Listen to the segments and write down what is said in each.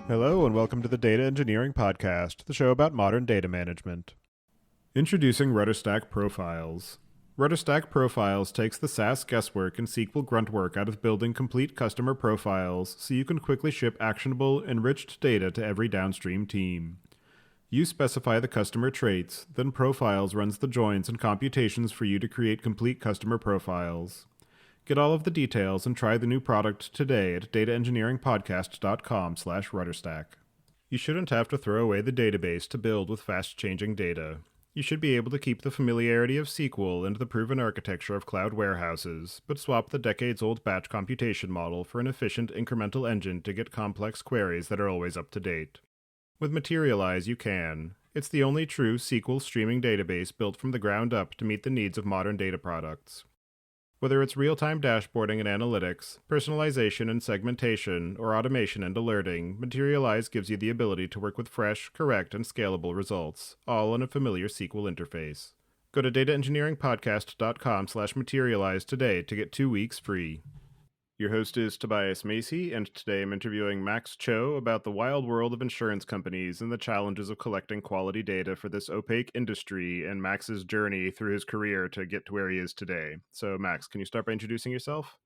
Hello and welcome to the Data Engineering Podcast, the show about modern data management. Introducing RudderStack Profiles. RudderStack Profiles takes the SAS guesswork and SQL gruntwork out of building complete customer profiles so you can quickly ship actionable, enriched data to every downstream team. You specify the customer traits, then Profiles runs the joins and computations for you to create complete customer profiles. Get all of the details and try the new product today at dataengineeringpodcast.com/RudderStack. You shouldn't have to throw away the database to build with fast-changing data. You should be able to keep the familiarity of SQL and the proven architecture of cloud warehouses, but swap the decades-old batch computation model for an efficient incremental engine to get complex queries that are always up to date. With Materialize, you can. It's the only true SQL streaming database built from the ground up to meet the needs of modern data products. Whether it's real-time dashboarding and analytics, personalization and segmentation, or automation and alerting, Materialize gives you the ability to work with fresh, correct, and scalable results, all on a familiar SQL interface. Go to dataengineeringpodcast.com/materialize today to get 2 weeks free. Your host is Tobias Macey, and today I'm interviewing Max Cho about the wild world of insurance companies and the challenges of collecting quality data for this opaque industry and Max's journey through his career to get to where he is today. So, Max, can you start by introducing yourself?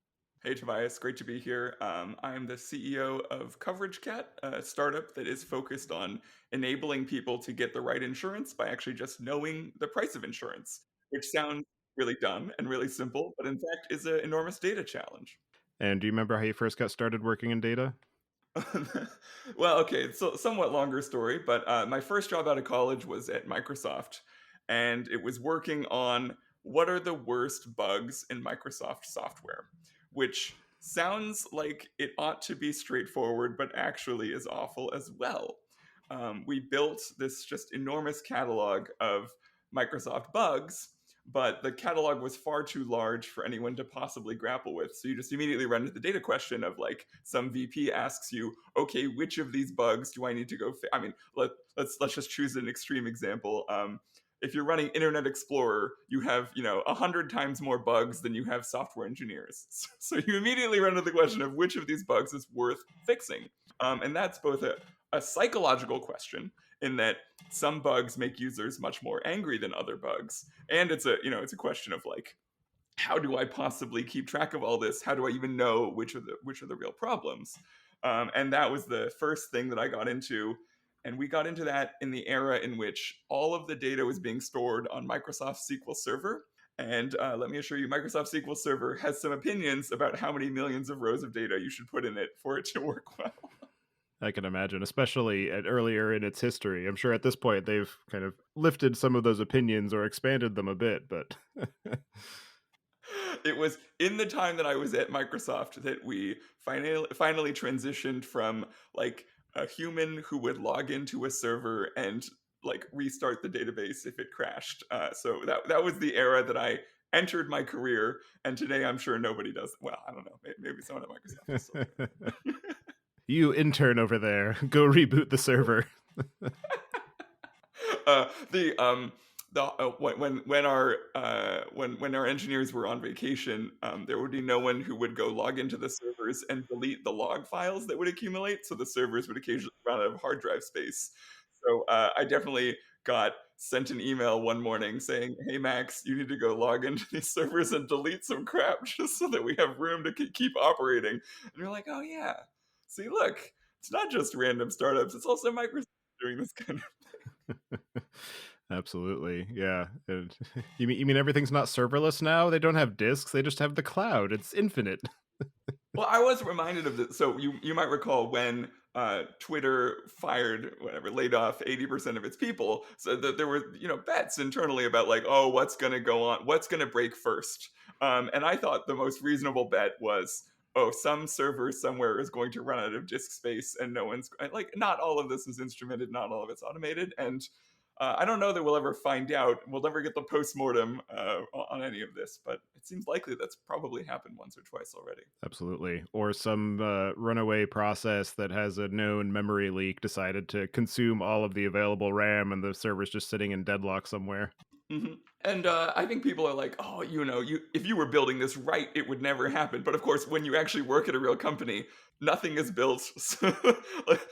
Hey, Tobias, great to be here. I'm the CEO of CoverageCat, a startup that is focused on enabling people to get the right insurance by actually just knowing the price of insurance, which sounds really dumb and really simple, but in fact is an enormous data challenge. And do you remember how you first got started working in data? Well, okay, so somewhat longer story, but my first job out of college was at Microsoft, and it was working on what are the worst bugs in Microsoft software, which sounds like it ought to be straightforward, but actually is awful as well. We built this just enormous catalog of Microsoft bugs, but the catalog was far too large for anyone to possibly grapple with. So you just immediately run into the data question of like some VP asks you, okay, which of these bugs do I need to go? I mean, let's just choose an extreme example. If you're running Internet Explorer, you have 100 times more bugs than you have software engineers. So you immediately run into the question of which of these bugs is worth fixing, and that's both a psychological question in that some bugs make users much more angry than other bugs, and it's a question of like, how do I possibly keep track of all this? How do I even know which are the real problems? And that was the first thing that I got into. And we got into that in the era in which all of the data was being stored on Microsoft SQL Server. And let me assure you, Microsoft SQL Server has some opinions about how many millions of rows of data you should put in it for it to work well. I can imagine, especially earlier in its history. I'm sure at this point they've kind of lifted some of those opinions or expanded them a bit, but It was in the time that I was at Microsoft that we finally transitioned from like a human who would log into a server and like restart the database if it crashed. So that was the era that I entered my career, and today I'm sure nobody does. Well, I don't know. Maybe someone at Microsoft does still do it. You intern over there, go reboot the server. When our engineers were on vacation, there would be no one who would go log into the servers and delete the log files that would accumulate, so the servers would occasionally run out of hard drive space. So I definitely got sent an email one morning saying, "Hey Max, you need to go log into these servers and delete some crap just so that we have room to keep operating." And you're like, "Oh yeah, see, look, it's not just random startups; it's also Microsoft doing this kind of." Absolutely, yeah. And you mean everything's not serverless now? They don't have disks; they just have the cloud. It's infinite. Well, I was reminded of this. So you might recall when Twitter laid off 80% of its people. So that there were bets internally about like, oh, what's going to go on, what's going to break first. And I thought the most reasonable bet was, oh, some server somewhere is going to run out of disk space, and no one's like, not all of this is instrumented, not all of it's automated, and I don't know that we'll ever find out. We'll never get the postmortem on any of this, but it seems likely that's probably happened once or twice already. Absolutely. Or some runaway process that has a known memory leak decided to consume all of the available RAM and the server's just sitting in deadlock somewhere. Mhm. And I think people are like, oh, if you were building this right, it would never happen. But of course, when you actually work at a real company, nothing is built. So,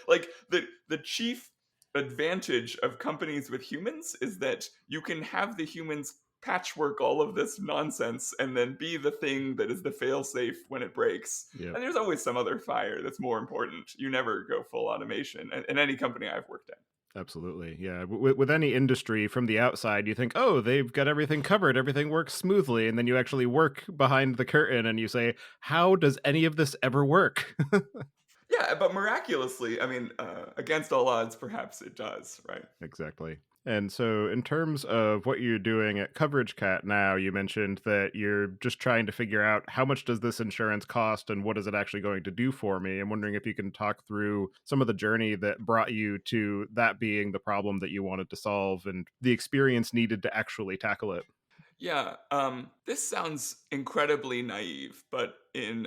like the chief advantage of companies with humans is that you can have the humans patchwork all of this nonsense and then be the thing that is the fail-safe when it breaks. Yep. And there's always some other fire that's more important. You never go full automation in any company I've worked at. Absolutely. Yeah. With any industry from the outside, you think, oh, they've got everything covered. Everything works smoothly. And then you actually work behind the curtain and you say, how does any of this ever work? Yeah, but miraculously, I mean, against all odds, perhaps it does, right? Exactly. And so, in terms of what you're doing at CoverageCat now, you mentioned that you're just trying to figure out how much does this insurance cost and what is it actually going to do for me. I'm wondering if you can talk through some of the journey that brought you to that being the problem that you wanted to solve and the experience needed to actually tackle it. Yeah, this sounds incredibly naive, but in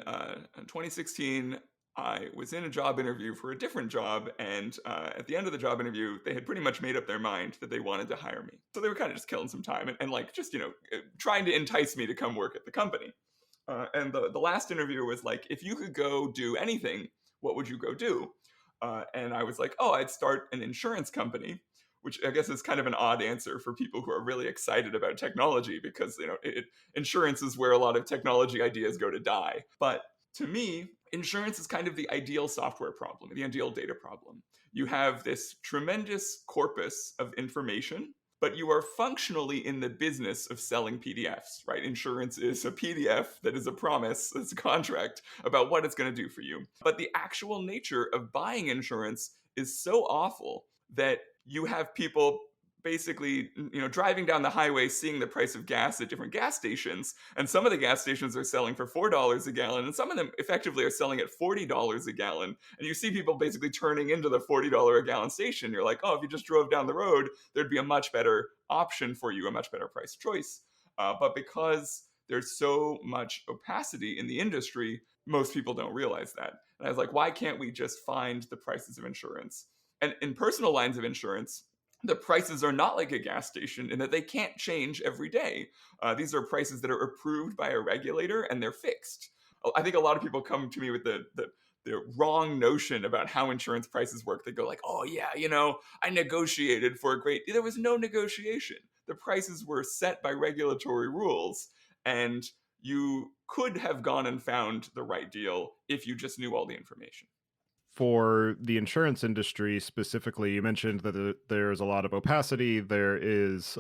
2016, I was in a job interview for a different job, and at the end of the job interview, they had pretty much made up their mind that they wanted to hire me. So they were kind of just killing some time and like just trying to entice me to come work at the company. And the last interview was like, if you could go do anything, what would you go do? And I was like, oh, I'd start an insurance company, which I guess is kind of an odd answer for people who are really excited about technology because insurance is where a lot of technology ideas go to die. But to me, insurance is kind of the ideal software problem, the ideal data problem. You have this tremendous corpus of information, but you are functionally in the business of selling PDFs, right? Insurance is a PDF that is a promise, it's a contract about what it's going to do for you. But the actual nature of buying insurance is so awful that you have people basically driving down the highway seeing the price of gas at different gas stations, and some of the gas stations are selling for $4 a gallon and some of them effectively are selling at $40 a gallon, and you see people basically turning into the $40 a gallon station. You're like, oh, if you just drove down the road, there'd be a much better option for you, a much better price choice. But because there's so much opacity in the industry, most people don't realize that. And I was like, why can't we just find the prices of insurance? And in personal lines of insurance, the prices are not like a gas station in that they can't change every day. These are prices that are approved by a regulator and they're fixed. I think a lot of people come to me with the wrong notion about how insurance prices work. They go like, oh yeah, I negotiated for a great. There was no negotiation. The prices were set by regulatory rules, and you could have gone and found the right deal if you just knew all the information. For the insurance industry specifically, you mentioned that there's a lot of opacity. There is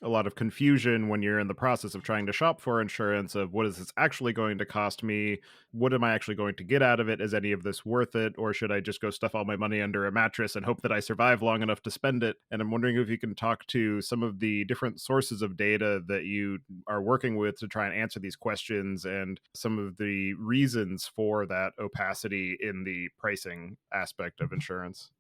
a lot of confusion when you're in the process of trying to shop for insurance of what is this actually going to cost me? What am I actually going to get out of it? Is any of this worth it? Or should I just go stuff all my money under a mattress and hope that I survive long enough to spend it? And I'm wondering if you can talk to some of the different sources of data that you are working with to try and answer these questions and some of the reasons for that opacity in the pricing aspect of insurance.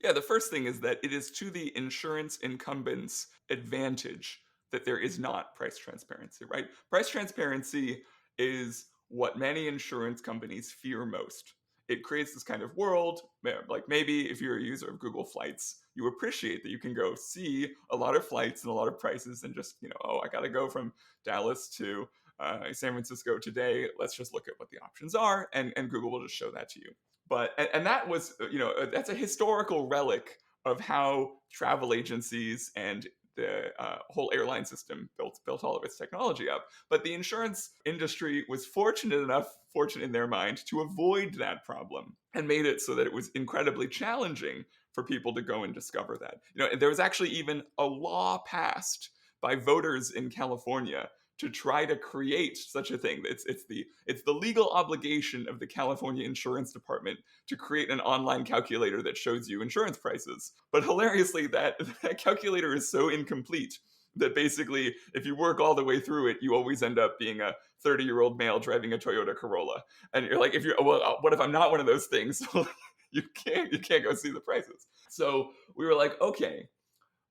Yeah, the first thing is that it is to the insurance incumbent's advantage that there is not price transparency, right? Price transparency is what many insurance companies fear most. It creates this kind of world where, like, maybe if you're a user of Google Flights, you appreciate that you can go see a lot of flights and a lot of prices and just, oh, I got to go from Dallas to San Francisco today. Let's just look at what the options are, and Google will just show that to you. But and that was that's a historical relic of how travel agencies and the whole airline system built all of its technology up. But the insurance industry was fortunate in their mind, to avoid that problem and made it so that it was incredibly challenging for people to go and discover that. There was actually even a law passed by voters in California to try to create such a thing. It's the legal obligation of the California Insurance Department to create an online calculator that shows you insurance prices. But hilariously, that calculator is so incomplete that basically, if you work all the way through it, you always end up being a 30-year-old male driving a Toyota Corolla. And you're like, what if I'm not one of those things? you can't go see the prices. So we were like, okay,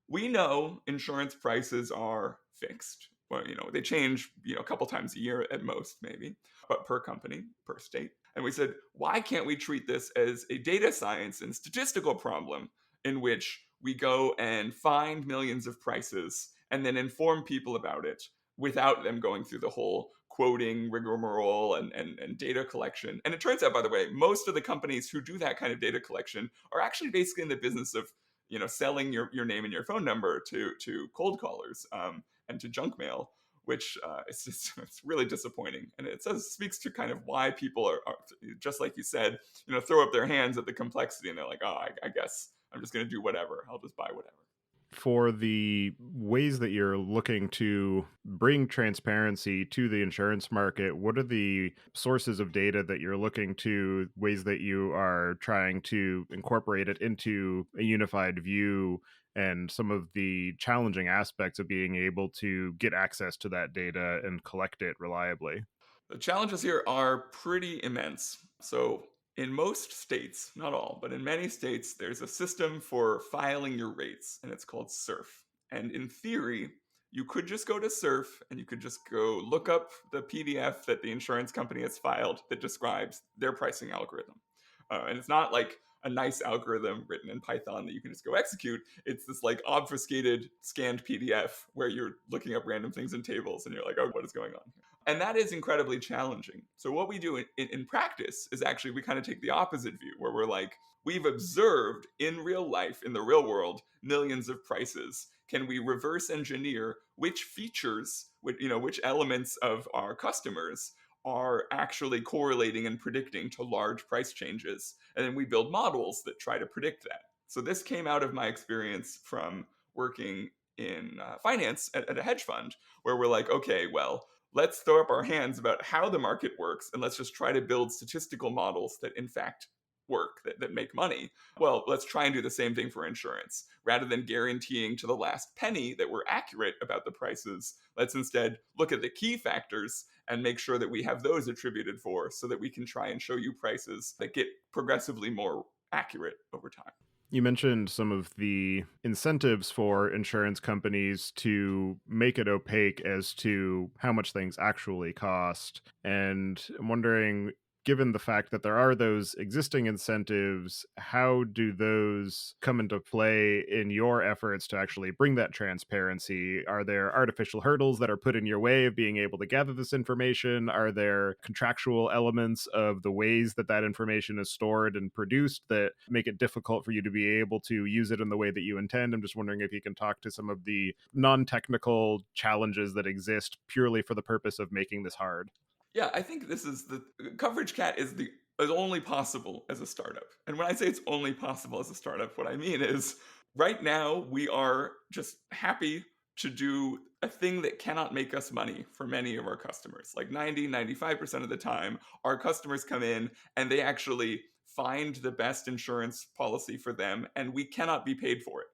we know insurance prices are fixed. Well, they change, a couple times a year at most, maybe, but per company, per state. And we said, why can't we treat this as a data science and statistical problem in which we go and find millions of prices and then inform people about it without them going through the whole quoting rigmarole and data collection. And it turns out, by the way, most of the companies who do that kind of data collection are actually basically in the business of selling your name and your phone number to cold callers, and to junk mail, which it's really disappointing. And it speaks to kind of why people are just like you said, throw up their hands at the complexity, and they're like, oh, I guess I'm just going to do whatever. I'll just buy whatever. For the ways that you're looking to bring transparency to the insurance market, what are the sources of data that you're looking to, ways that you are trying to incorporate it into a unified view, and some of the challenging aspects of being able to get access to that data and collect it reliably? The challenges here are pretty immense. So, in most states, not all, but in many states, there's a system for filing your rates, and it's called SURF. And in theory, you could just go to SURF and you could just go look up the PDF that the insurance company has filed that describes their pricing algorithm. And it's not like a nice algorithm written in Python that you can just go execute. It's this like obfuscated scanned PDF where you're looking up random things in tables and you're like, oh, what is going on here? And that is incredibly challenging. So what we do in practice is actually we kind of take the opposite view, where we're like, we've observed in real life, in the real world, millions of prices. Can we reverse engineer which features, which elements of our customers are actually correlating and predicting to large price changes? And then we build models that try to predict that. So this came out of my experience from working in finance at a hedge fund, where we're like, okay, well, let's throw up our hands about how the market works and let's just try to build statistical models that in fact work, that make money. Well, let's try and do the same thing for insurance. Rather than guaranteeing to the last penny that we're accurate about the prices, let's instead look at the key factors and make sure that we have those attributed for, so that we can try and show you prices that get progressively more accurate over time. You mentioned some of the incentives for insurance companies to make it opaque as to how much things actually cost. And I'm wondering, given the fact that there are those existing incentives, how do those come into play in your efforts to actually bring that transparency? Are there artificial hurdles that are put in your way of being able to gather this information? Are there contractual elements of the ways that that information is stored and produced that make it difficult for you to be able to use it in the way that you intend? I'm just wondering if you can talk to some of the non-technical challenges that exist purely for the purpose of making this hard. Yeah, I think this is the CoverageCat is only possible as a startup. And when I say it's only possible as a startup, what I mean is right now we are just happy to do a thing that cannot make us money for many of our customers. Like 95% of the time, our customers come in and they actually find the best insurance policy for them, and we cannot be paid for it.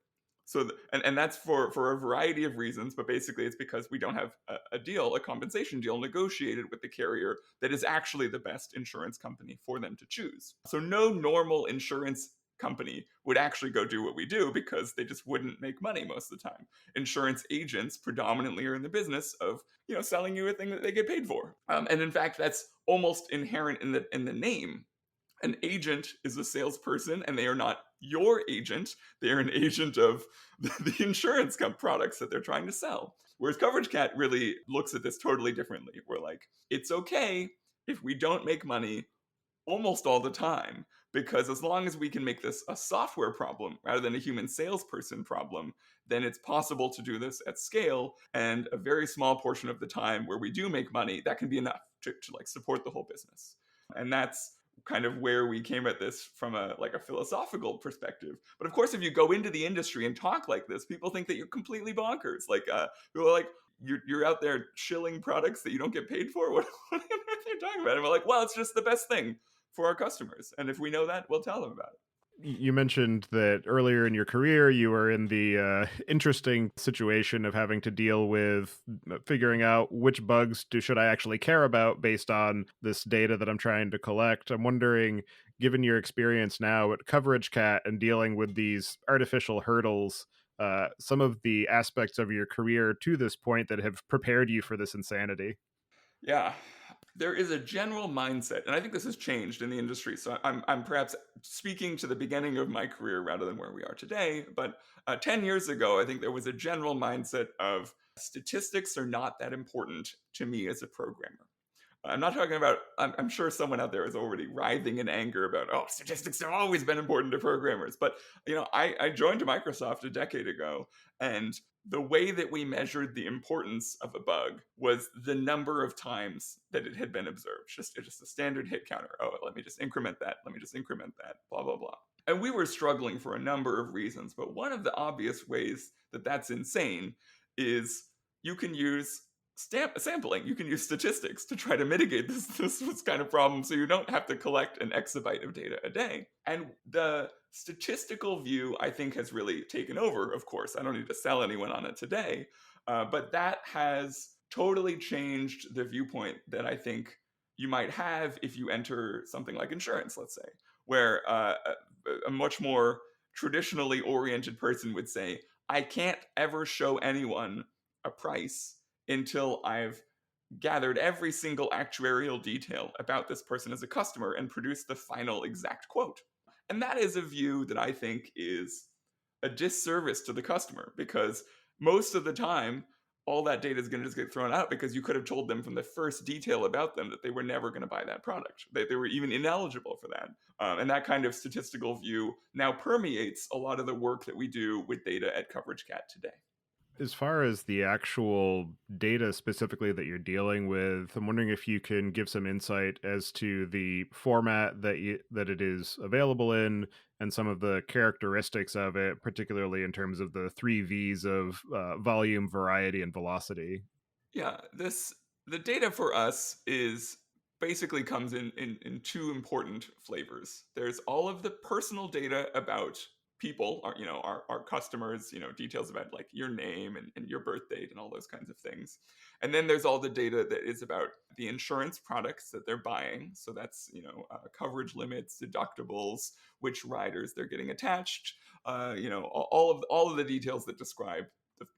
So, and that's for a variety of reasons, but basically it's because we don't have a deal, a compensation deal negotiated with the carrier that is actually the best insurance company for them to choose. So no normal insurance company would actually go do what we do, because they just wouldn't make money most of the time. Insurance agents predominantly are in the business of selling you a thing that they get paid for, and in fact that's almost inherent in the name. An agent is a salesperson, and they are not your agent. They are an agent of the insurance products that they're trying to sell. Whereas CoverageCat really looks at this totally differently. We're like, it's okay if we don't make money almost all the time, because as long as we can make this a software problem rather than a human salesperson problem, then it's possible to do this at scale. And a very small portion of the time where we do make money, that can be enough to like support the whole business. And that's kind of where we came at this from a philosophical perspective. But of course, if you go into the industry and talk like this, people think that you're completely bonkers. Like people are like, you're out there shilling products that you don't get paid for. What are you talking about? And we're like, well, it's just the best thing for our customers, and if we know that, we'll tell them about it. You mentioned that earlier in your career, you were in the interesting situation of having to deal with figuring out which bugs should I actually care about based on this data that I'm trying to collect. I'm wondering, given your experience now at CoverageCat and dealing with these artificial hurdles, some of the aspects of your career to this point that have prepared you for this insanity. Yeah. There is a general mindset, and I think this has changed in the industry. So I'm perhaps speaking to the beginning of my career rather than where we are today. But 10 years ago, I think there was a general mindset of statistics are not that important to me as a programmer. I'm not talking about, I'm sure someone out there is already writhing in anger about, oh, statistics have always been important to programmers. But, I joined Microsoft a decade ago, and the way that we measured the importance of a bug was the number of times that it had been observed. Just a standard hit counter. Oh, let me just increment that. Let me just increment that, blah, blah, blah. And we were struggling for a number of reasons. But one of the obvious ways that that's insane is you can use sampling. You can use statistics to try to mitigate this kind of problem, so you don't have to collect an exabyte of data a day. And the statistical view, I think, has really taken over. Of course, I don't need to sell anyone on it today, but that has totally changed the viewpoint that I think you might have if you enter something like insurance, let's say, where a much more traditionally oriented person would say, I can't ever show anyone a price until I've gathered every single actuarial detail about this person as a customer and produced the final exact quote. And that is a view that I think is a disservice to the customer, because most of the time, all that data is going to just get thrown out because you could have told them from the first detail about them that they were never going to buy that product. They were even ineligible for that. And that kind of statistical view now permeates a lot of the work that we do with data at CoverageCat today. As far as the actual data specifically that you're dealing with, I'm wondering if you can give some insight as to the format that it is available in and some of the characteristics of it, particularly in terms of the three V's of volume, variety, and velocity. Yeah, the data for us is basically comes in two important flavors. There's all of the personal data about people, our customers, details about like your name and your birth date and all those kinds of things. And then there's all the data that is about the insurance products that they're buying. So that's coverage limits, deductibles, which riders they're getting attached, all of the details that describe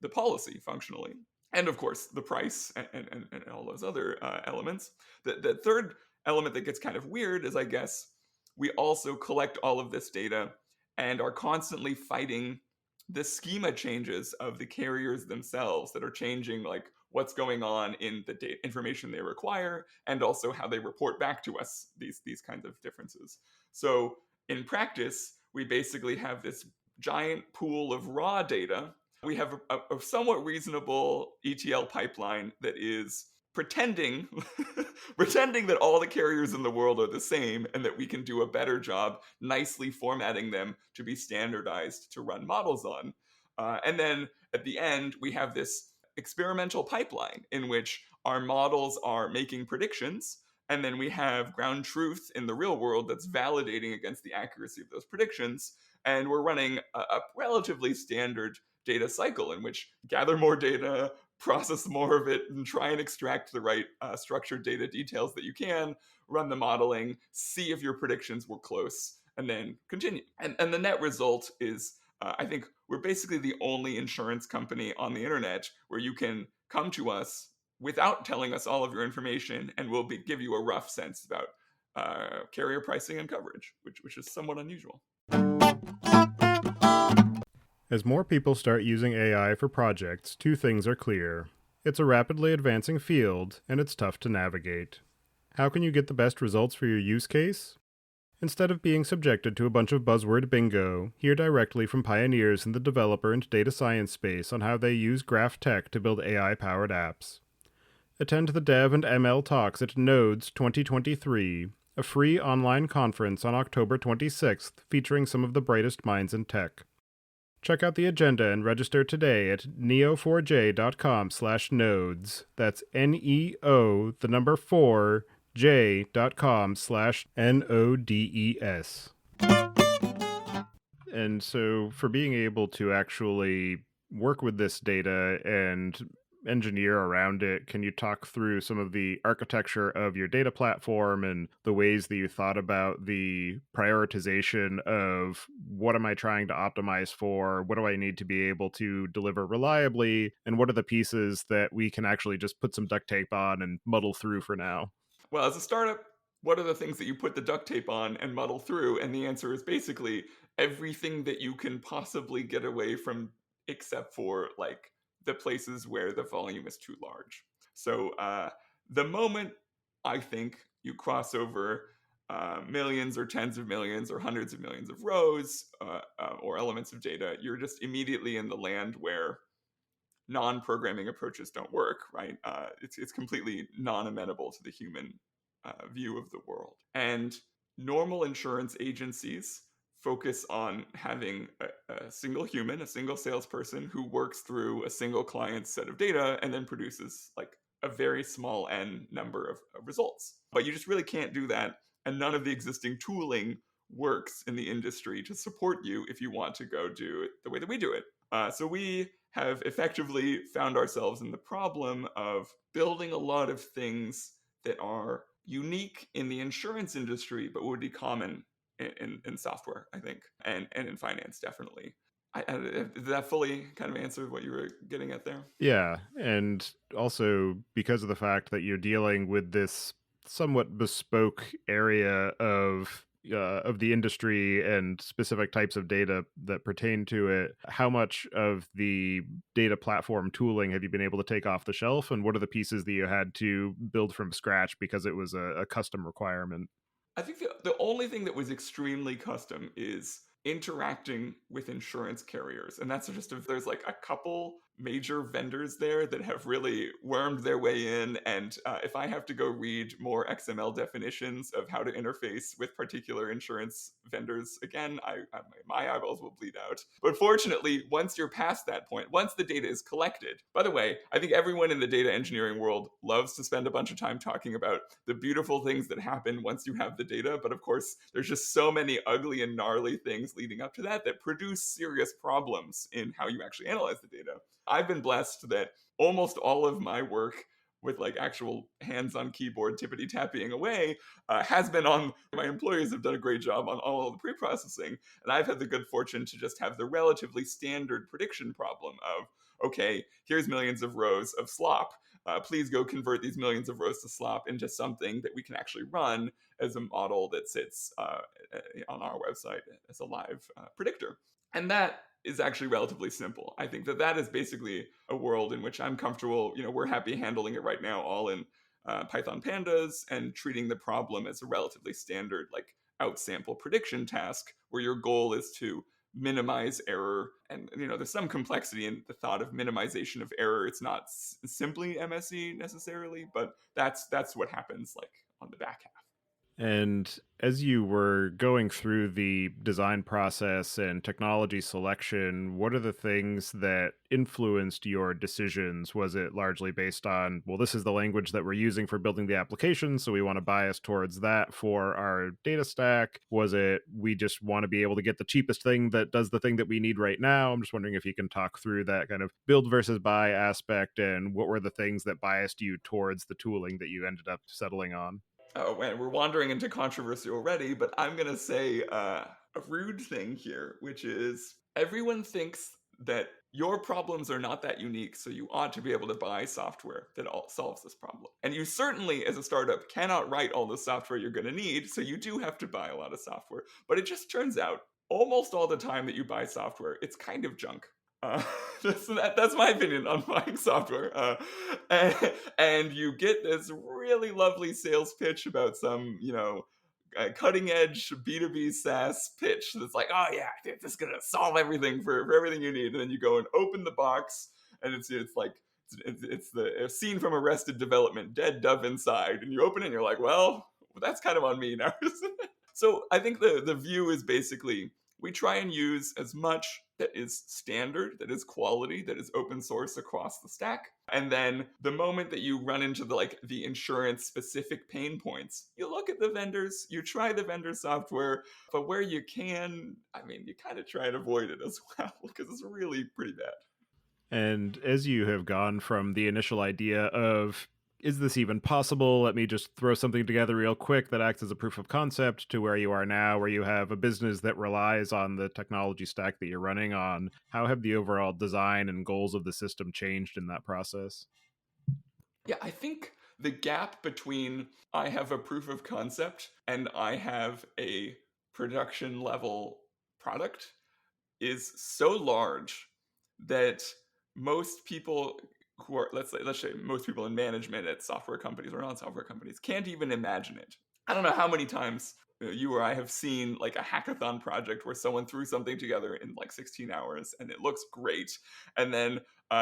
the policy functionally, and of course the price and all those other elements. The third element that gets kind of weird is, I guess, we also collect all of this data and are constantly fighting the schema changes of the carriers themselves that are changing like what's going on in the data information they require, and also how they report back to us these kinds of differences. So in practice, we basically have this giant pool of raw data. We have a somewhat reasonable ETL pipeline that is pretending pretending that all the carriers in the world are the same and that we can do a better job nicely formatting them to be standardized to run models on. And then at the end, we have this experimental pipeline in which our models are making predictions, and then we have ground truth in the real world that's validating against the accuracy of those predictions. And we're running a relatively standard data cycle in which gather more data, process more of it, and try and extract the right structured data details that you can, run the modeling, see if your predictions were close, and then continue. And the net result is, I think we're basically the only insurance company on the internet where you can come to us without telling us all of your information, and we'll give you a rough sense about carrier pricing and coverage, which is somewhat unusual. As more people start using AI for projects, two things are clear. It's a rapidly advancing field, and it's tough to navigate. How can you get the best results for your use case? Instead of being subjected to a bunch of buzzword bingo, hear directly from pioneers in the developer and data science space on how they use graph tech to build AI-powered apps. Attend the Dev and ML Talks at Nodes 2023, a free online conference on October 26th featuring some of the brightest minds in tech. Check out the agenda and register today at neo4j.com/nodes. That's NEO, the number 4, j.com/NODES. And so for being able to actually work with this data and engineer around it, can you talk through some of the architecture of your data platform and the ways that you thought about the prioritization of what am I trying to optimize for? What do I need to be able to deliver reliably? And what are the pieces that we can actually just put some duct tape on and muddle through for now? Well, as a startup, what are the things that you put the duct tape on and muddle through? And the answer is basically everything that you can possibly get away from, except for like the places where the volume is too large. So the moment I think you cross over millions or tens of millions or hundreds of millions of rows or elements of data, you're just immediately in the land where non-programming approaches don't work, right? It's completely non-amenable to the human view of the world. And normal insurance agencies focus on having a single human, a single salesperson who works through a single client's set of data and then produces like a very small n number of results. But you just really can't do that, and none of the existing tooling works in the industry to support you if you want to go do it the way that we do it. So we have effectively found ourselves in the problem of building a lot of things that are unique in the insurance industry, but would be common in software, I think, and in finance, definitely. Did that fully kind of answer what you were getting at there? Yeah, and also because of the fact that you're dealing with this somewhat bespoke area of the industry and specific types of data that pertain to it, how much of the data platform tooling have you been able to take off the shelf, and what are the pieces that you had to build from scratch because it was a custom requirement? I think the only thing that was extremely custom is interacting with insurance carriers. And that's just if there's like a couple major vendors there that have really wormed their way in. And if I have to go read more XML definitions of how to interface with particular insurance vendors, again, my eyeballs will bleed out. But fortunately, once you're past that point, once the data is collected, by the way, I think everyone in the data engineering world loves to spend a bunch of time talking about the beautiful things that happen once you have the data. But of course, there's just so many ugly and gnarly things leading up to that that produce serious problems in how you actually analyze the data. I've been blessed that almost all of my work with like actual hands on keyboard tippity tapping away has been on my employees have done a great job on all of the pre-processing, and I've had the good fortune to just have the relatively standard prediction problem of, okay, here's millions of rows of slop, please go convert these millions of rows to slop into something that we can actually run as a model that sits on our website as a live predictor. And that is actually relatively simple. I think that that is basically a world in which I'm comfortable. We're happy handling it right now all in Python pandas and treating the problem as a relatively standard like outsample prediction task where your goal is to minimize error. And there's some complexity in the thought of minimization of error. It's not simply MSE necessarily, but that's what happens like on the back half. And as you were going through the design process and technology selection, what are the things that influenced your decisions? Was it largely based on, well, this is the language that we're using for building the application, so we want to bias towards that for our data stack? Was it, we just want to be able to get the cheapest thing that does the thing that we need right now? I'm just wondering if you can talk through that kind of build versus buy aspect, and what were the things that biased you towards the tooling that you ended up settling on? Oh man, we're wandering into controversy already, but I'm gonna say a rude thing here, which is everyone thinks that your problems are not that unique, so you ought to be able to buy software that solves this problem. And you certainly, as a startup, cannot write all the software you're gonna need, so you do have to buy a lot of software. But it just turns out almost all the time that you buy software, it's kind of junk. Uh, that's my opinion on buying software. And you get this really lovely sales pitch about some, cutting edge B2B SaaS pitch that's like, oh yeah, this is gonna solve everything for everything you need. And then you go and open the box, and it's like it's the scene from Arrested Development, dead dove inside, and you open it and you're like, well, that's kind of on me now, isn't it? So I think the view is basically we try and use as much that is standard, that is quality, that is open source across the stack. And then the moment that you run into the insurance specific pain points, you look at the vendors, you try the vendor software, but where you can, I mean, you kind of try and avoid it as well because it's really pretty bad. And as you have gone from the initial idea of, is this even possible? Let me just throw something together real quick that acts as a proof of concept, to where you are now, where you have a business that relies on the technology stack that you're running on. How have the overall design and goals of the system changed in that process? Yeah, I think The gap between I have a proof of concept and I have a production level product is so large that most people who are, let's say most people in management at software companies or non-software companies can't even imagine it. I don't know how many times you or I have seen like a hackathon project where someone threw something together in like 16 hours and it looks great. And then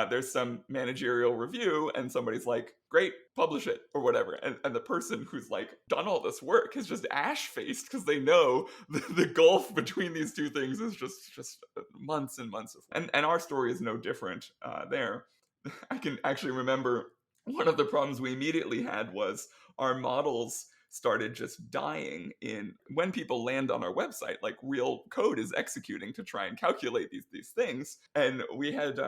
there's some managerial review and somebody's like, great, publish it or whatever. And the person who's like done all this work is just ash faced because they know the gulf between these two things is just months and months of, and our story is no different there. I can actually remember one of the problems we immediately had was our models started just dying in when people land on our website. Like real code is executing to try and calculate these things, and we had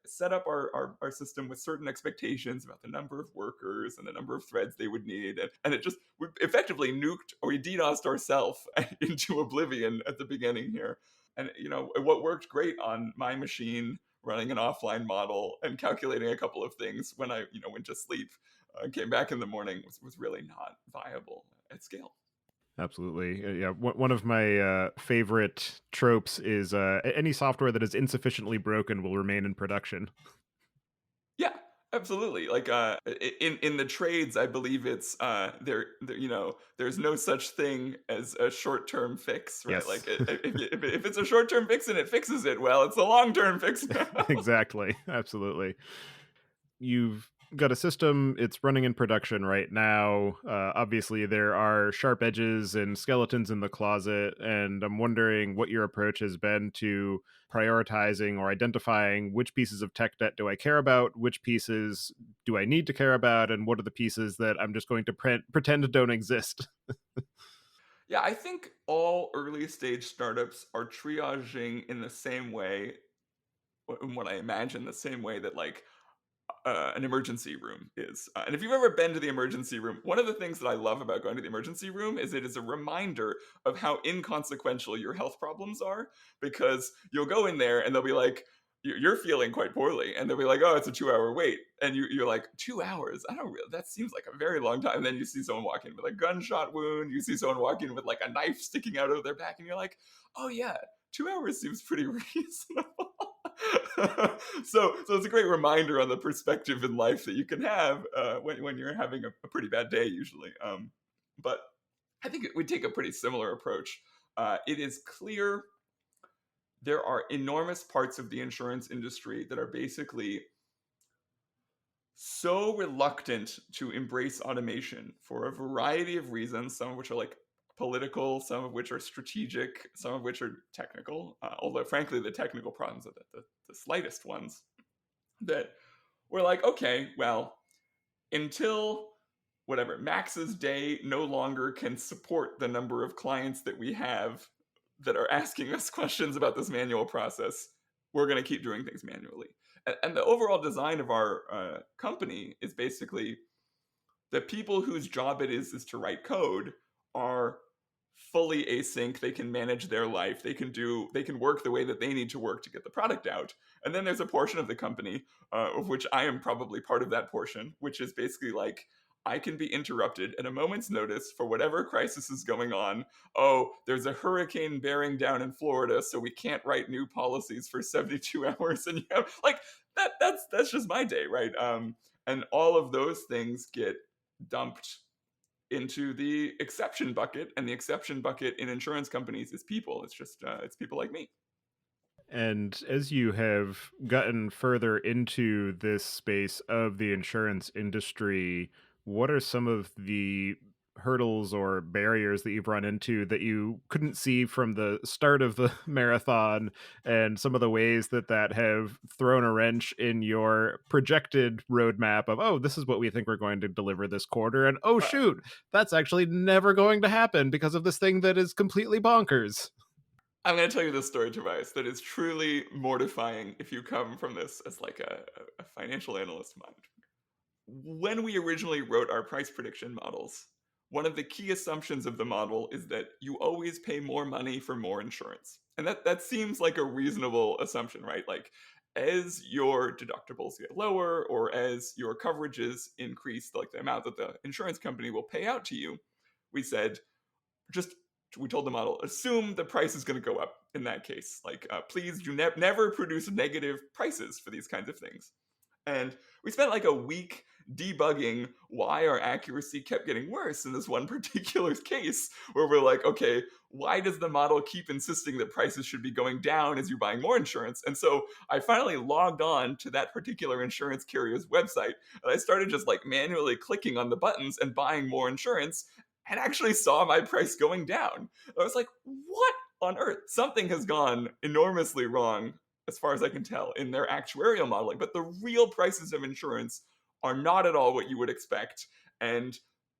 set up our system with certain expectations about the number of workers and the number of threads they would need, and it just, we effectively nuked or we DDoSed ourselves into oblivion at the beginning here. And what worked great on my machine running an offline model and calculating a couple of things when I went to sleep, came back in the morning, was really not viable at scale. Absolutely. Yeah. One of my favorite tropes is any software that is insufficiently broken will remain in production. Yeah, absolutely. Like in the trades, I believe it's there's no such thing as a short-term fix, right? Yes, Like if it's a short-term fix and it fixes it well, it's a long-term fix now. exactly. Absolutely. You've got a system, it's running in production right now. Obviously, there are sharp edges and skeletons in the closet, and I'm wondering what your approach has been to prioritizing or identifying which pieces of tech debt do I care about, which pieces do I need to care about, and what are the pieces that I'm just going to pretend don't exist. Yeah, I think all early stage startups are triaging in the same way, in what I imagine the same way that like an emergency room is. And if you've ever been to the emergency room, one of the things that I love about going to the emergency room is it is a reminder of how inconsequential your health problems are, because you'll go in there and they'll be like, you're feeling quite poorly, and they'll be like, oh, it's a 2 hour wait, and you're like, 2 hours, I don't really, that seems like a very long time. And then you see someone walk in with a gunshot wound, you see someone walk in with like a knife sticking out of their back, and you're like, oh yeah, 2 hours seems pretty reasonable. So it's a great reminder on the perspective in life that you can have when you're having a pretty bad day usually. But I think we take a pretty similar approach. It is clear there are enormous parts of the insurance industry that are basically so reluctant to embrace automation for a variety of reasons, some of which are like political, some of which are strategic, some of which are technical. Although, frankly, the technical problems are the slightest ones. That we're like, okay, well, until whatever, Max's day no longer can support the number of clients that we have that are asking us questions about this manual process, we're going to keep doing things manually. And the overall design of our company is basically the people whose job it is to write code are fully async. They can manage their life. They can work the way that they need to work to get the product out. And then there's a portion of the company, of which I am probably part of that portion, which is basically like, I can be interrupted at a moment's notice for whatever crisis is going on. Oh, there's a hurricane bearing down in Florida, so we can't write new policies for 72 hours. And like that's just my day, right? And all of those things get dumped into the exception bucket, and the exception bucket in insurance companies is people. It's just it's people like me. And as you have gotten further into this space of the insurance industry, what are some of the hurdles or barriers that you've run into that you couldn't see from the start of the marathon, and some of the ways that have thrown a wrench in your projected roadmap of, oh, this is what we think we're going to deliver this quarter, and oh uh, shoot, that's actually never going to happen because of this thing that is completely bonkers. I'm going to tell you this story, Tobias, that is truly mortifying if you come from this as like a financial analyst mind. When we originally wrote our price prediction models, one of the key assumptions of the model is that you always pay more money for more insurance. And that seems like a reasonable assumption, right? Like as your deductibles get lower or as your coverages increase, like the amount that the insurance company will pay out to you, we said, just we told the model, assume the price is going to go up in that case. Like, please do never produce negative prices for these kinds of things. And we spent like a week debugging why our accuracy kept getting worse in this one particular case, where we're like, okay, why does the model keep insisting that prices should be going down as you're buying more insurance? And so I finally logged on to that particular insurance carrier's website, and I started just like manually clicking on the buttons and buying more insurance, and actually saw my price going down. I was like, what on earth? Something has gone enormously wrong, as far as I can tell, in their actuarial modeling. But the real prices of insurance are not at all what you would expect. And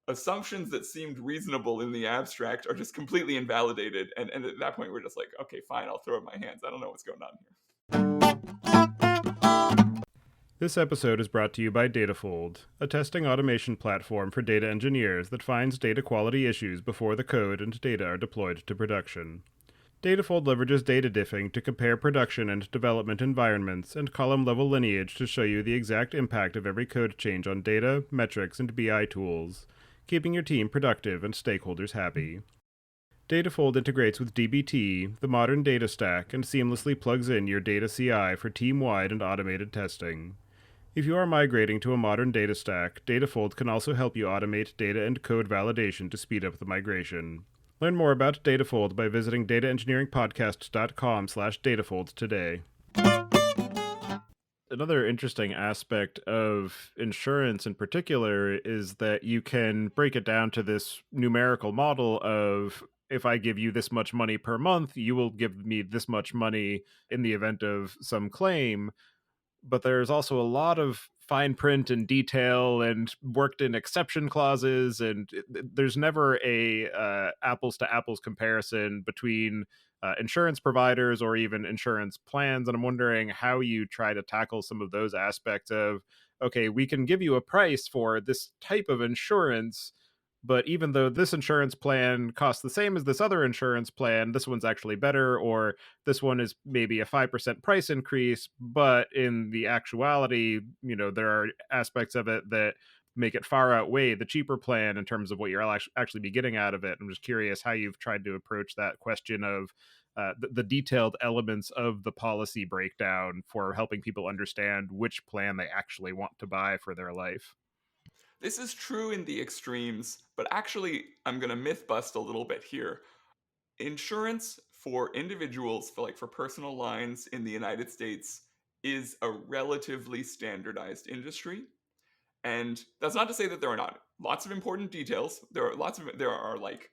assumptions that seemed reasonable in the abstract are just completely invalidated. And at that point, we're just like, okay, fine, I'll throw up my hands. I don't know what's going on here. This episode is brought to you by Datafold, a testing automation platform for data engineers that finds data quality issues before the code and data are deployed to production. Datafold leverages data diffing to compare production and development environments and column-level lineage to show you the exact impact of every code change on data, metrics, and BI tools, keeping your team productive and stakeholders happy. Datafold integrates with dbt, the modern data stack, and seamlessly plugs in your data CI for team-wide and automated testing. If you are migrating to a modern data stack, Datafold can also help you automate data and code validation to speed up the migration. Learn more about Datafold by visiting dataengineeringpodcast.com/Datafold today. Another interesting aspect of insurance in particular is that you can break it down to this numerical model of, if I give you this much money per month, you will give me this much money in the event of some claim. But there's also a lot of fine print and detail and worked in exception clauses, and there's never a apples to apples comparison between insurance providers or even insurance plans. And I'm wondering how you try to tackle some of those aspects of, okay, we can give you a price for this type of insurance, but even though this insurance plan costs the same as this other insurance plan, this one's actually better, or this one is maybe a 5% price increase, but in the actuality, there are aspects of it that make it far outweigh the cheaper plan in terms of what you're actually be getting out of it. I'm just curious how you've tried to approach that question of the detailed elements of the policy breakdown for helping people understand which plan they actually want to buy for their life. This is true in the extremes, but actually, I'm going to myth bust a little bit here. Insurance for individuals, for personal lines in the United States, is a relatively standardized industry. And that's not to say that there are not lots of important details. There are like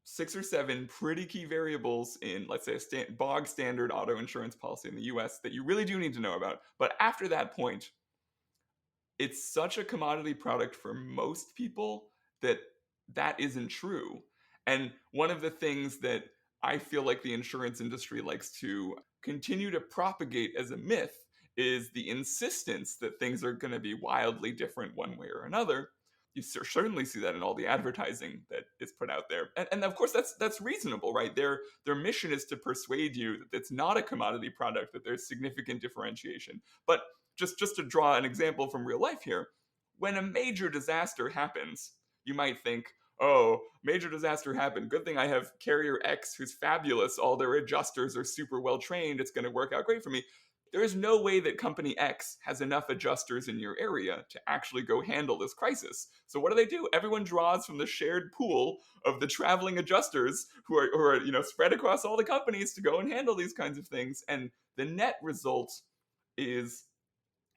6 or 7 pretty key variables in, let's say, a bog standard auto insurance policy in the US that you really do need to know about. But after that point, it's such a commodity product for most people that that isn't true. And one of the things that I feel like the insurance industry likes to continue to propagate as a myth is the insistence that things are going to be wildly different one way or another. You certainly see that in all the advertising that is put out there. And of course, that's reasonable, right? Their mission is to persuade you that it's not a commodity product, that there's significant differentiation. But just to draw an example from real life here, when a major disaster happens, you might think, oh, major disaster happened. Good thing I have carrier X who's fabulous. All their adjusters are super well trained. It's going to work out great for me. There is no way that company X has enough adjusters in your area to actually go handle this crisis. So what do? Everyone draws from the shared pool of the traveling adjusters who are spread across all the companies to go and handle these kinds of things. And the net result is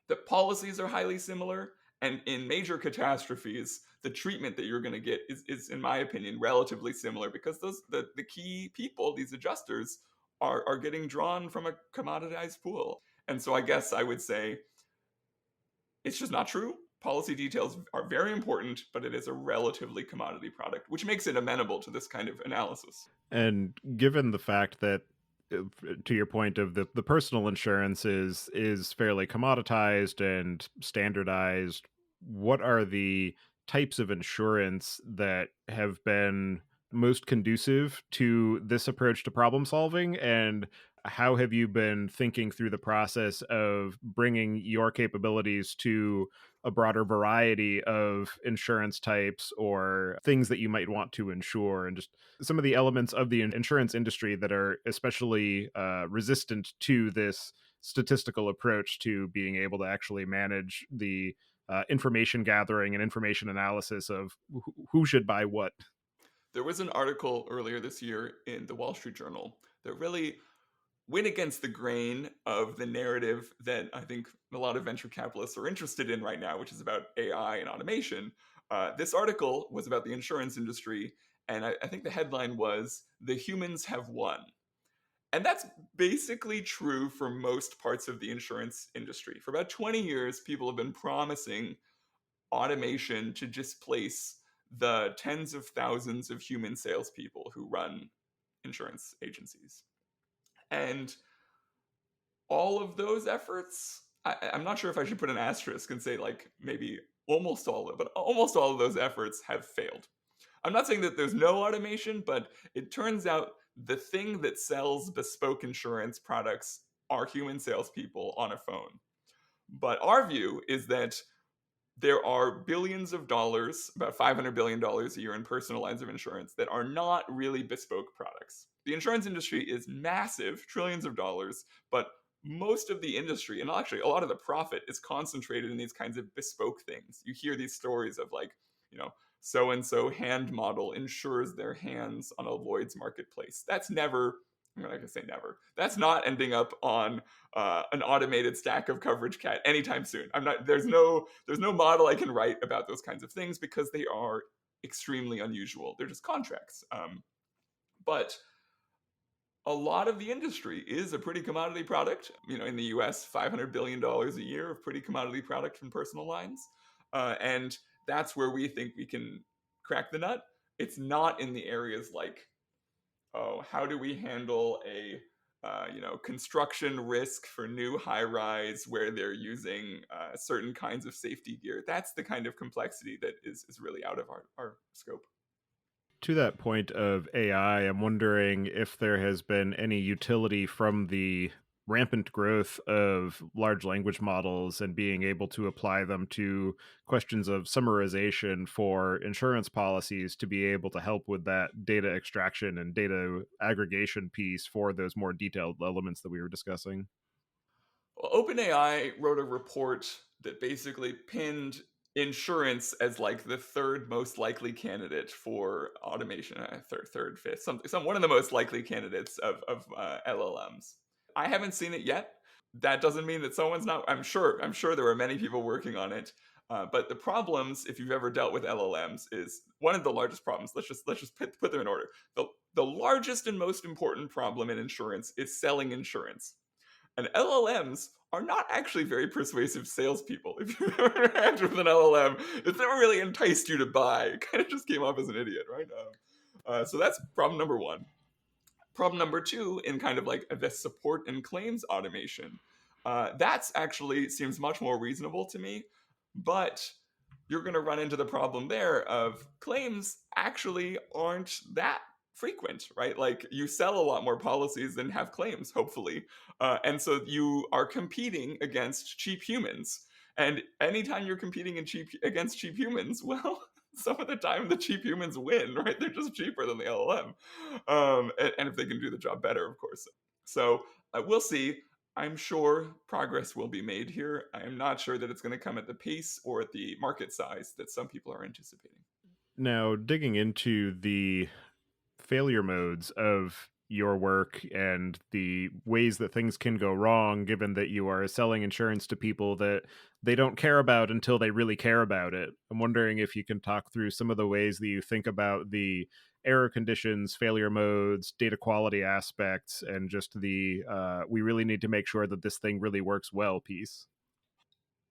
the policies are highly similar, and in major catastrophes, the treatment that you're going to get is, in my opinion, relatively similar, because the key people, these adjusters, are getting drawn from a commoditized pool. And so I guess I would say it's just not true. Policy details are very important, but it is a relatively commodity product, which makes it amenable to this kind of analysis. And given the fact that, to your point of the personal insurance is fairly commoditized and standardized, what are the types of insurance that have been most conducive to this approach to problem solving, and how have you been thinking through the process of bringing your capabilities to a broader variety of insurance types or things that you might want to insure, and just some of the elements of the insurance industry that are especially resistant to this statistical approach to being able to actually manage the information gathering and information analysis of who should buy what. There was an article earlier this year in the Wall Street Journal that really went against the grain of the narrative that I think a lot of venture capitalists are interested in right now, which is about AI and automation. This article was about the insurance industry, and I think the headline was "The Humans Have Won." And that's basically true for most parts of the insurance industry. For about 20 years, people have been promising automation to displace the tens of thousands of human salespeople who run insurance agencies. And all of those efforts, I'm not sure if I should put an asterisk and say like maybe almost all of it, but almost all of those efforts have failed. I'm not saying that there's no automation, but it turns out the thing that sells bespoke insurance products are human salespeople on a phone. But our view is that there are billions of dollars, about $500 billion a year in personal lines of insurance that are not really bespoke products. The insurance industry is massive, trillions of dollars, but most of the industry, and actually a lot of the profit, is concentrated in these kinds of bespoke things. You hear these stories of like, you know, so and so hand model insures their hands on a Lloyd's marketplace. That's never, I'm not gonna say never. That's not ending up on an automated stack of CoverageCat anytime soon. I'm not. There's no model I can write about those kinds of things because they are extremely unusual. They're just contracts. But a lot of the industry is a pretty commodity product. You know, in the U.S., $500 billion a year of pretty commodity product from personal lines, and that's where we think we can crack the nut. It's not in the areas like, oh, how do we handle a construction risk for new high rise where they're using certain kinds of safety gear. That's the kind of complexity that is really out of our scope. To that point of AI, I'm wondering if there has been any utility from the rampant growth of large language models and being able to apply them to questions of summarization for insurance policies to be able to help with that data extraction and data aggregation piece for those more detailed elements that we were discussing. Well, OpenAI wrote a report that basically pinned insurance as like the third most likely candidate for automation, third, fifth, some one of the most likely candidates of LLMs. I haven't seen it yet. That doesn't mean that someone's not. I'm sure there are many people working on it. But the problems, if you've ever dealt with LLMs, is one of the largest problems. Let's just put them in order. The largest and most important problem in insurance is selling insurance. And LLMs are not actually very persuasive salespeople. If you've ever interacted with an LLM, it's never really enticed you to buy. It kind of just came off as an idiot, right? So that's problem number one. Problem number two, in kind of like the support and claims automation, that's actually seems much more reasonable to me. But you're going to run into the problem there of claims actually aren't that frequent, right? Like you sell a lot more policies than have claims, hopefully. And so you are competing against cheap humans. And anytime you're competing against cheap humans, well, some of the time the cheap humans win, right? They're just cheaper than the LLM. And if they can do the job better, of course. So we'll see. I'm sure progress will be made here. I am not sure that it's going to come at the pace or at the market size that some people are anticipating. Now, digging into the failure modes of your work and the ways that things can go wrong, given that you are selling insurance to people that they don't care about until they really care about it. I'm wondering if you can talk through some of the ways that you think about the error conditions, failure modes, data quality aspects, and just the we really need to make sure that this thing really works well piece.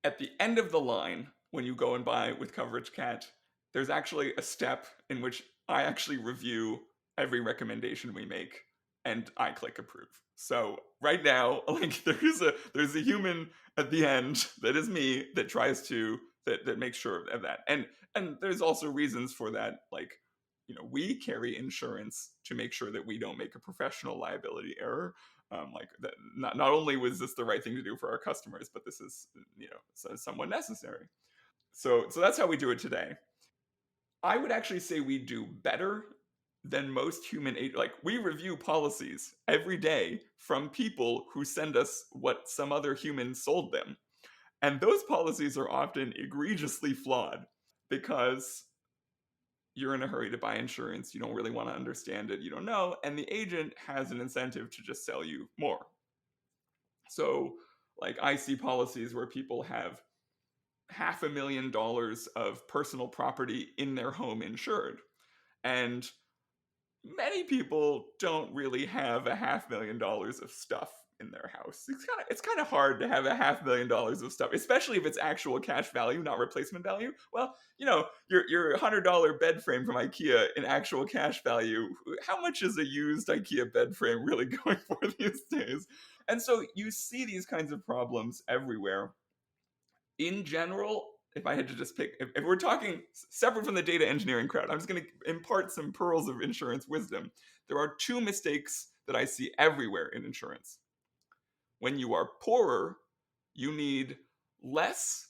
At the end of the line, when you go and buy with CoverageCat, there's actually a step in which I actually review every recommendation we make and I click approve. So right now, like there's a human at the end that is me that tries to that makes sure of that. And there's also reasons for that, like, we carry insurance to make sure that we don't make a professional liability error. Like that, not only was this the right thing to do for our customers, but this is, somewhat necessary. So that's how we do it today. I would actually say we do better than most human agents. Like, we review policies every day from people who send us what some other human sold them. And those policies are often egregiously flawed because you're in a hurry to buy insurance. You don't really want to understand it. You don't know. And the agent has an incentive to just sell you more. So, like, I see policies where people have $500,000 of personal property in their home insured. And many people don't really have $500,000 of stuff in their house. It's kind of hard to have $500,000 of stuff, especially if it's actual cash value, not replacement value. Well, your $100 bed frame from IKEA in actual cash value. How much is a used IKEA bed frame really going for these days? And so you see these kinds of problems everywhere. In general, if I had to just pick, if we're talking separate from the data engineering crowd, I'm just going to impart some pearls of insurance wisdom. There are two mistakes that I see everywhere in insurance. When you are poorer, you need less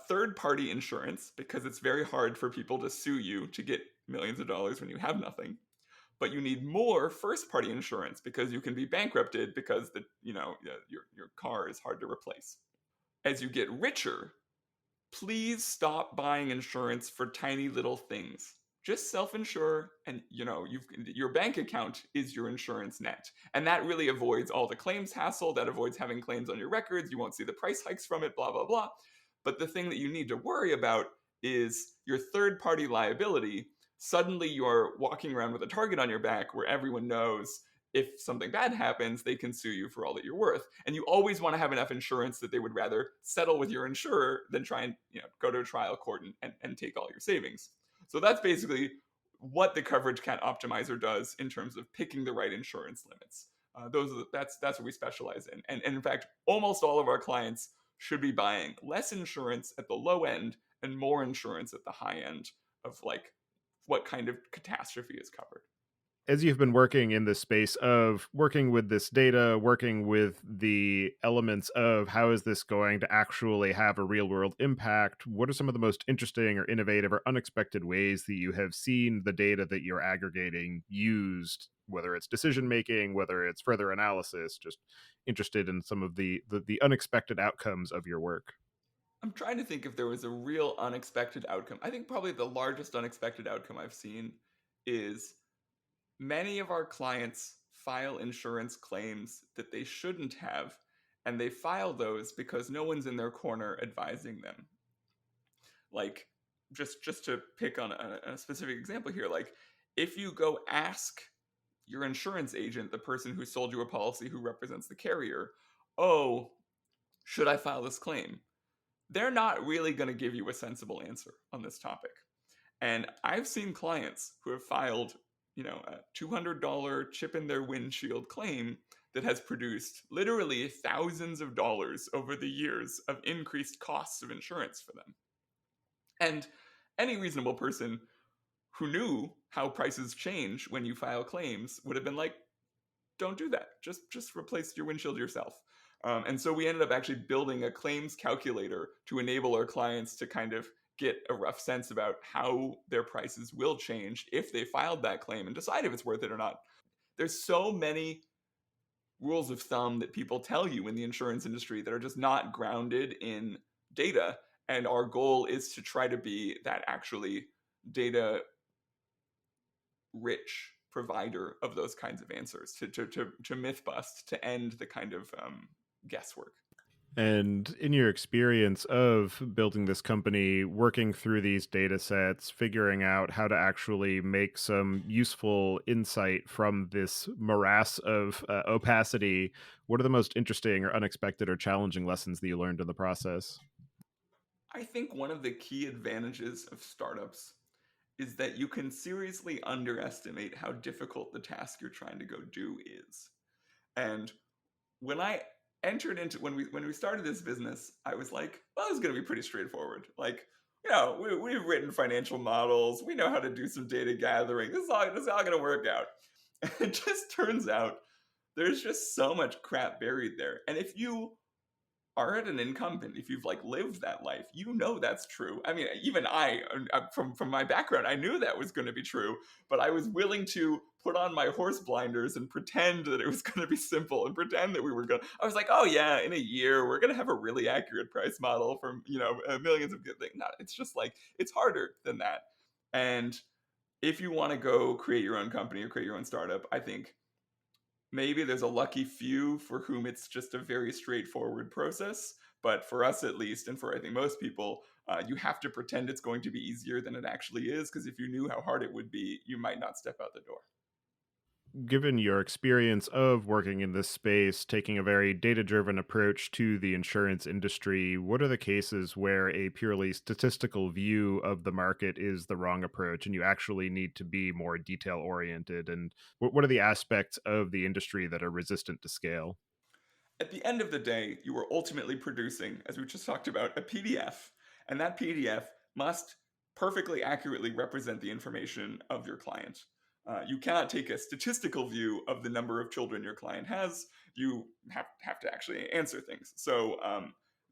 third-party insurance because it's very hard for people to sue you to get millions of dollars when you have nothing. But you need more first-party insurance because you can be bankrupted because your car is hard to replace. As you get richer, please stop buying insurance for tiny little things. Just self-insure, and your bank account is your insurance net. And that really avoids all the claims hassle. That avoids having claims on your records. You won't see the price hikes from it, blah, blah, blah. But the thing that you need to worry about is your third-party liability. Suddenly you're walking around with a target on your back where everyone knows if something bad happens, they can sue you for all that you're worth. And you always want to have enough insurance that they would rather settle with your insurer than try and go to a trial court and take all your savings. So that's basically what the CoverageCat optimizer does in terms of picking the right insurance limits. That's what we specialize in. And in fact, almost all of our clients should be buying less insurance at the low end and more insurance at the high end of like what kind of catastrophe is covered. As you've been working in this space of working with this data, working with the elements of how is this going to actually have a real world impact, what are some of the most interesting or innovative or unexpected ways that you have seen the data that you're aggregating used, whether it's decision making, whether it's further analysis? Just interested in some of the unexpected outcomes of your work. I'm trying to think if there was a real unexpected outcome. I think probably the largest unexpected outcome I've seen is many of our clients file insurance claims that they shouldn't have, and they file those because no one's in their corner advising them. Like, just to pick on a specific example here, like if you go ask your insurance agent, the person who sold you a policy who represents the carrier, oh, should I file this claim? They're not really going to give you a sensible answer on this topic. And I've seen clients who have filed a $200 chip in their windshield claim that has produced literally thousands of dollars over the years of increased costs of insurance for them. And any reasonable person who knew how prices change when you file claims would have been like, don't do that. Just replace your windshield yourself. And so we ended up actually building a claims calculator to enable our clients to kind of get a rough sense about how their prices will change if they filed that claim and decide if it's worth it or not. There's so many rules of thumb that people tell you in the insurance industry that are just not grounded in data. And our goal is to try to be that actually data rich provider of those kinds of answers, to myth bust, to end the kind of guesswork. And in your experience of building this company, working through these data sets, figuring out how to actually make some useful insight from this morass of opacity, what are the most interesting or unexpected or challenging lessons that you learned in the process? I think one of the key advantages of startups is that you can seriously underestimate how difficult the task you're trying to go do is. And when I entered into when we started this business, I was like, well, this is going to be pretty straightforward. Like, we've written financial models, we know how to do some data gathering. This is all going to work out. And it just turns out There's just so much crap buried there. And if you are at an incumbent, if you've like lived that life, you know that's true. I mean, even from my background, I knew that was going to be true, but I was willing to put on my horse blinders and pretend that it was going to be simple and pretend that we were going. I was like, oh yeah, in a year we're going to have a really accurate price model from millions of good things. No, it's just like it's harder than that. And if you want to go create your own company or create your own startup, I think maybe there's a lucky few for whom it's just a very straightforward process. But for us, at least, and for I think most people, you have to pretend it's going to be easier than it actually is. Because if you knew how hard it would be, you might not step out the door. Given your experience of working in this space, taking a very data driven approach to the insurance industry, what are the cases where a purely statistical view of the market is the wrong approach and you actually need to be more detail oriented? And what are the aspects of the industry that are resistant to scale? At the end of the day, you are ultimately producing, as we just talked about, a PDF, and that PDF must perfectly accurately represent the information of your client. You cannot take a statistical view of the number of children your client has. You have to actually answer things. So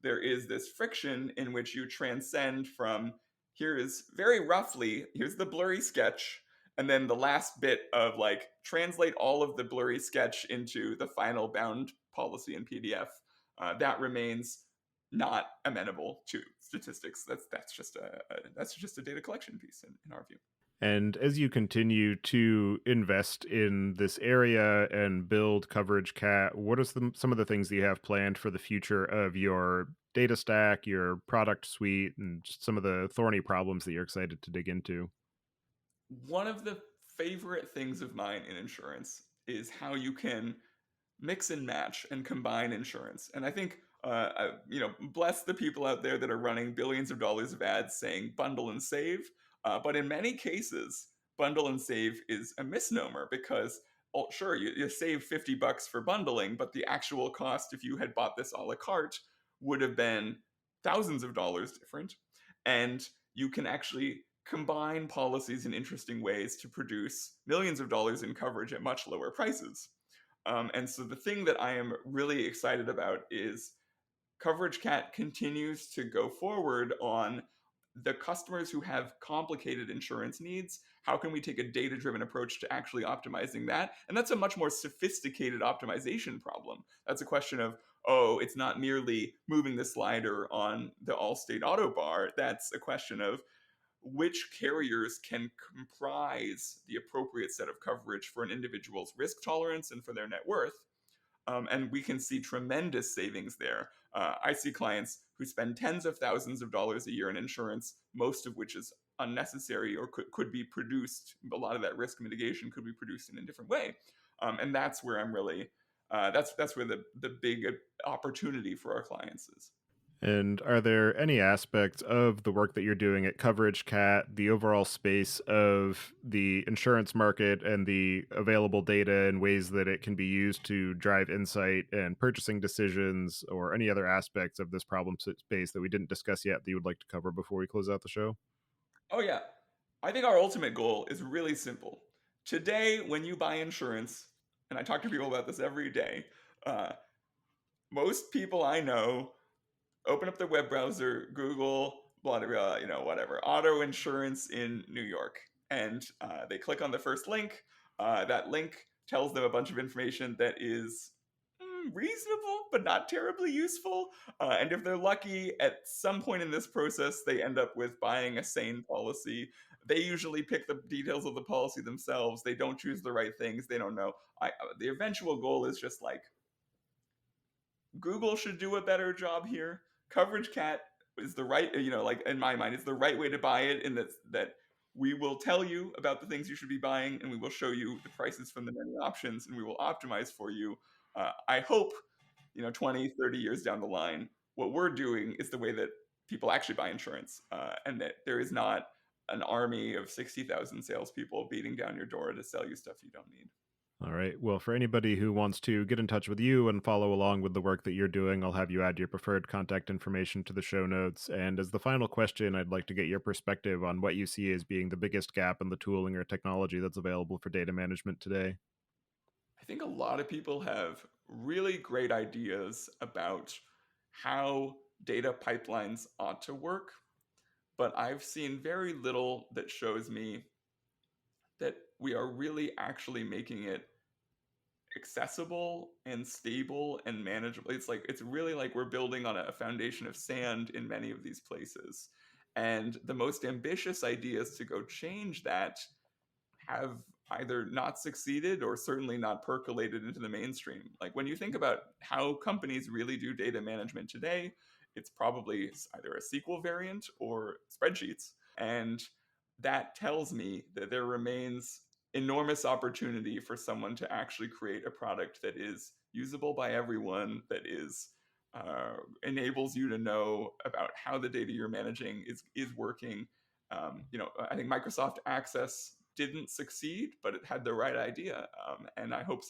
there is this friction in which you transcend from here is very roughly, here's the blurry sketch, and then the last bit of like translate all of the blurry sketch into the final bound policy in PDF. That remains not amenable to statistics. That's just a data collection piece in our view. And as you continue to invest in this area and build CoverageCat, what are some of the things that you have planned for the future of your data stack, your product suite, and just some of the thorny problems that you're excited to dig into? One of the favorite things of mine in insurance is how you can mix and match and combine insurance. And I think, bless the people out there that are running billions of dollars of ads saying bundle and save. But in many cases, bundle and save is a misnomer because, oh, sure, you save $50 for bundling, but the actual cost if you had bought this a la carte would have been thousands of dollars different. And you can actually combine policies in interesting ways to produce millions of dollars in coverage at much lower prices. And so the thing that I am really excited about is CoverageCat continues to go forward on the customers who have complicated insurance needs. How can we take a data driven approach to actually optimizing that? And that's a much more sophisticated optimization problem. That's a question of, oh, it's not merely moving the slider on the Allstate auto bar. That's a question of which carriers can comprise the appropriate set of coverage for an individual's risk tolerance and for their net worth. And we can see tremendous savings there. I see clients who spend tens of thousands of dollars a year in insurance, most of which is unnecessary or could be produced. A lot of that risk mitigation could be produced in a different way. And that's where I'm really, that's where the big opportunity for our clients is. And are there any aspects of the work that you're doing at CoverageCat, the overall space of the insurance market and the available data and ways that it can be used to drive insight and purchasing decisions, or any other aspects of this problem space that we didn't discuss yet that you would like to cover before we close out the show? Oh, yeah. I think our ultimate goal is really simple. Today, when you buy insurance, and I talk to people about this every day, uh, most people I know open up their web browser, Google, blah, blah, whatever, auto insurance in New York. And they click on the first link. That link tells them a bunch of information that is reasonable, but not terribly useful. And if they're lucky, at some point in this process, they end up with buying a sane policy. They usually pick the details of the policy themselves. They don't choose the right things. They don't know. The eventual goal is just like Google should do a better job here. CoverageCat is the right, like in my mind, it's the right way to buy it in that we will tell you about the things you should be buying and we will show you the prices from the many options and we will optimize for you. I hope, 20, 30 years down the line, what we're doing is the way that people actually buy insurance and that there is not an army of 60,000 salespeople beating down your door to sell you stuff you don't need. All right. Well, for anybody who wants to get in touch with you and follow along with the work that you're doing, I'll have you add your preferred contact information to the show notes. And as the final question, I'd like to get your perspective on what you see as being the biggest gap in the tooling or technology that's available for data management today. I think a lot of people have really great ideas about how data pipelines ought to work, but I've seen very little that shows me that we are really actually making it accessible and stable and manageable. It's really like we're building on a foundation of sand in many of these places. And the most ambitious ideas to go change that have either not succeeded or certainly not percolated into the mainstream. Like when you think about how companies really do data management today, it's probably either a SQL variant or spreadsheets. And that tells me that there remains enormous opportunity for someone to actually create a product that is usable by everyone, that is enables you to know about how the data you're managing is working. I think Microsoft Access didn't succeed, but it had the right idea, and I hope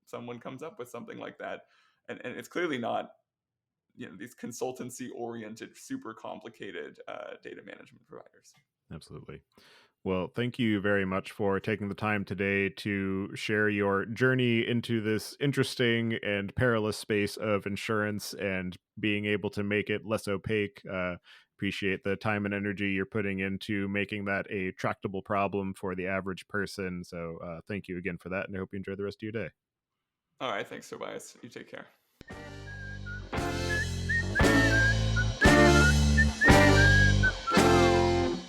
someone comes up with something like that. And it's clearly not these consultancy oriented, super complicated data management providers. Absolutely. Well, thank you very much for taking the time today to share your journey into this interesting and perilous space of insurance and being able to make it less opaque. Appreciate the time and energy you're putting into making that a tractable problem for the average person. So thank you again for that, and I hope you enjoy the rest of your day. All right, thanks, Tobias. You take care.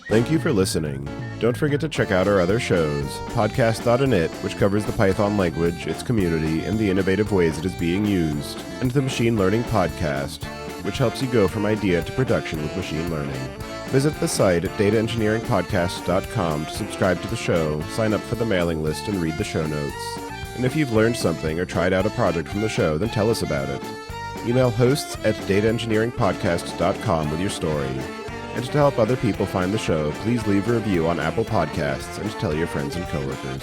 Thank you for listening. Don't forget to check out our other shows, Podcast.init, which covers the Python language, its community, and the innovative ways it is being used, and the Machine Learning Podcast, which helps you go from idea to production with machine learning. Visit the site at dataengineeringpodcast.com to subscribe to the show, sign up for the mailing list, and read the show notes. And if you've learned something or tried out a project from the show, then tell us about it. Email hosts at dataengineeringpodcast.com with your story. And to help other people find the show, please leave a review on Apple Podcasts and tell your friends and coworkers.